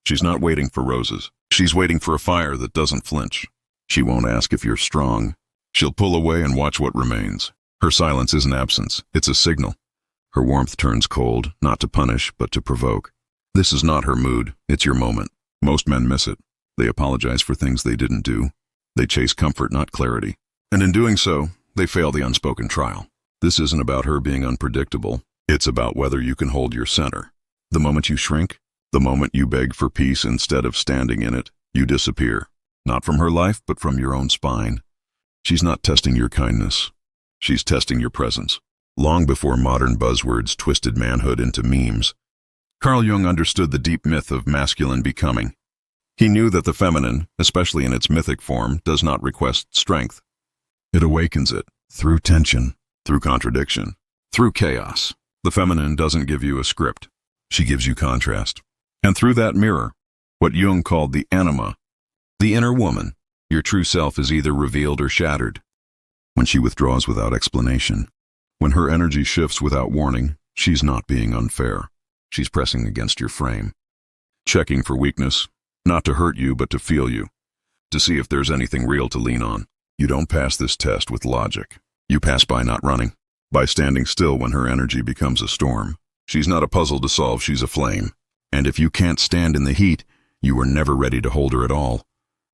She's not waiting for roses. She's waiting for a fire that doesn't flinch. She won't ask if you're strong. She'll pull away and watch what remains. Her silence isn't absence, it's a signal. Her warmth turns cold, not to punish, but to provoke. This is not her mood, it's your moment. Most men miss it. They apologize for things they didn't do. They chase comfort, not clarity. And in doing so, they fail the unspoken trial. This isn't about her being unpredictable. It's about whether you can hold your center. The moment you shrink, the moment you beg for peace instead of standing in it, you disappear. Not from her life, but from your own spine. She's not testing your kindness. She's testing your presence. Long before modern buzzwords twisted manhood into memes, Carl Jung understood the deep myth of masculine becoming. He knew that the feminine, especially in its mythic form, does not request strength. It awakens it, through tension, through contradiction, through chaos. The feminine doesn't give you a script. She gives you contrast. And through that mirror, what Jung called the anima, the inner woman, your true self is either revealed or shattered. When she withdraws without explanation, when her energy shifts without warning, she's not being unfair. She's pressing against your frame, checking for weakness, not to hurt you but to feel you, to see if there's anything real to lean on. You don't pass this test with logic. You pass by not running, by standing still when her energy becomes a storm. She's not a puzzle to solve, she's a flame. And if you can't stand in the heat, you were never ready to hold her at all.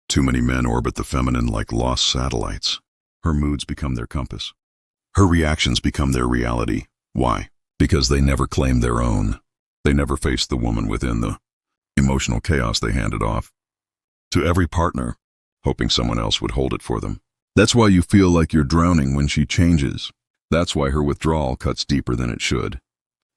Too many men orbit the feminine like lost satellites. Her moods become their compass. Her reactions become their reality. Why? Because they never claim their own. They never face the woman within the emotional chaos they handed off to every partner, hoping someone else would hold it for them. That's why you feel like you're drowning when she changes. That's why her withdrawal cuts deeper than it should.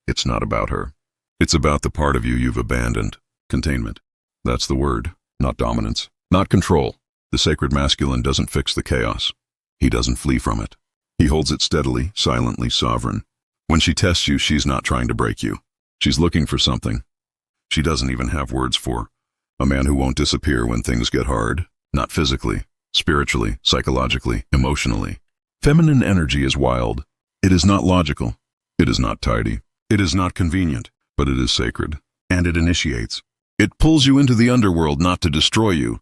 It's not about her. It's about the part of you you've abandoned. Containment. That's the word. Not dominance. Not control. The sacred masculine doesn't fix the chaos. He doesn't flee from it. He holds it steadily, silently sovereign. When she tests you, she's not trying to break you. She's looking for something she doesn't even have words for. A man who won't disappear when things get hard. Not physically, spiritually, psychologically, emotionally. Feminine energy is wild. It is not logical. It is not tidy. It is not convenient, but it is sacred. And it initiates. It pulls you into the underworld not to destroy you,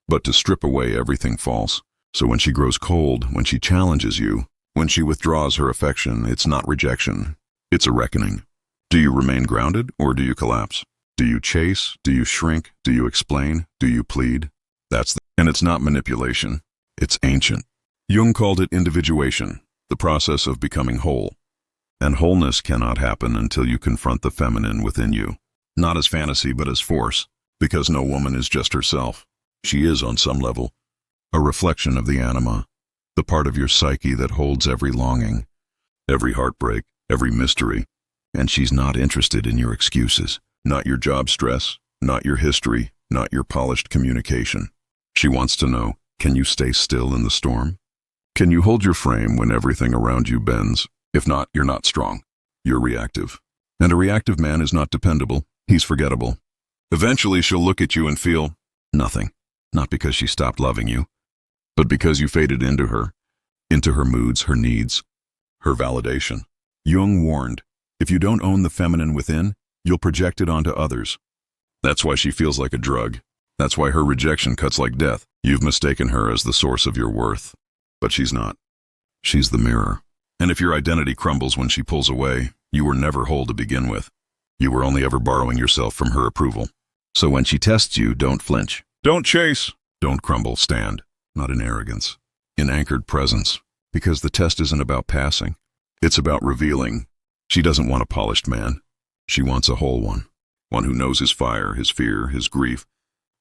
but to strip away everything false. So when she grows cold, when she challenges you, when she withdraws her affection, it's not rejection. It's a reckoning. Do you remain grounded or do you collapse? Do you chase? Do you shrink? Do you explain? Do you plead? And it's not manipulation. It's ancient. Jung called it individuation, the process of becoming whole. And wholeness cannot happen until you confront the feminine within you. Not as fantasy, but as force, because no woman is just herself. She is, on some level, a reflection of the anima, the part of your psyche that holds every longing, every heartbreak, every mystery. And she's not interested in your excuses, not your job stress, not your history, not your polished communication. She wants to know, can you stay still in the storm? Can you hold your frame when everything around you bends? If not, you're not strong. You're reactive. And a reactive man is not dependable. He's forgettable. Eventually, she'll look at you and feel nothing. Not because she stopped loving you, but because you faded into her moods, her needs, her validation. Jung warned, if you don't own the feminine within, you'll project it onto others. That's why she feels like a drug. That's why her rejection cuts like death. You've mistaken her as the source of your worth. But she's not. She's the mirror. And if your identity crumbles when she pulls away, you were never whole to begin with. You were only ever borrowing yourself from her approval. So when she tests you, don't flinch. Don't chase. Don't crumble, stand. Not in arrogance. In anchored presence. Because the test isn't about passing. It's about revealing. She doesn't want a polished man. She wants a whole one. One who knows his fire, his fear, his grief,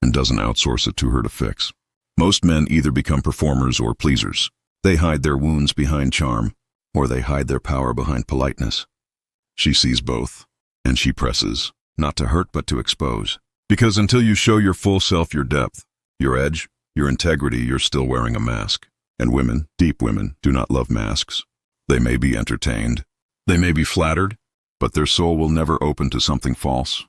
and doesn't outsource it to her to fix. Most men either become performers or pleasers. They hide their wounds behind charm, or they hide their power behind politeness. She sees both, and she presses, not to hurt but to expose. Because until you show your full self, your depth, your edge, your integrity, you're still wearing a mask. And women, deep women, do not love masks. They may be entertained. They may be flattered, but their soul will never open to something false.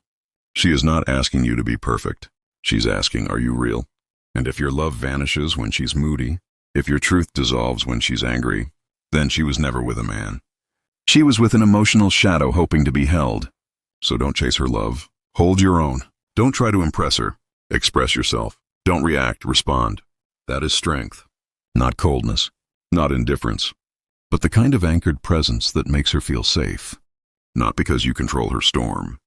She is not asking you to be perfect. She's asking, are you real? And if your love vanishes when she's moody, if your truth dissolves when she's angry, then she was never with a man. She was with an emotional shadow hoping to be held. So don't chase her love. Hold your own. Don't try to impress her. Express yourself. Don't react, respond. That is strength. Not coldness, not indifference, but the kind of anchored presence that makes her feel safe. Not because you control her storm,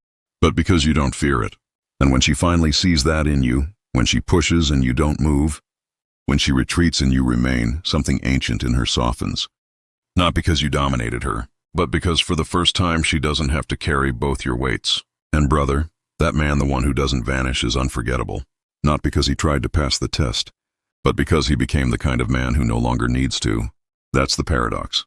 but because you don't fear it. And when she finally sees that in you, when she pushes and you don't move, when she retreats and you remain, something ancient in her softens. Not because you dominated her, but because for the first time she doesn't have to carry both your weights. And brother, that man, the one who doesn't vanish, is unforgettable. Not because he tried to pass the test, but because he became the kind of man who no longer needs to. That's the paradox.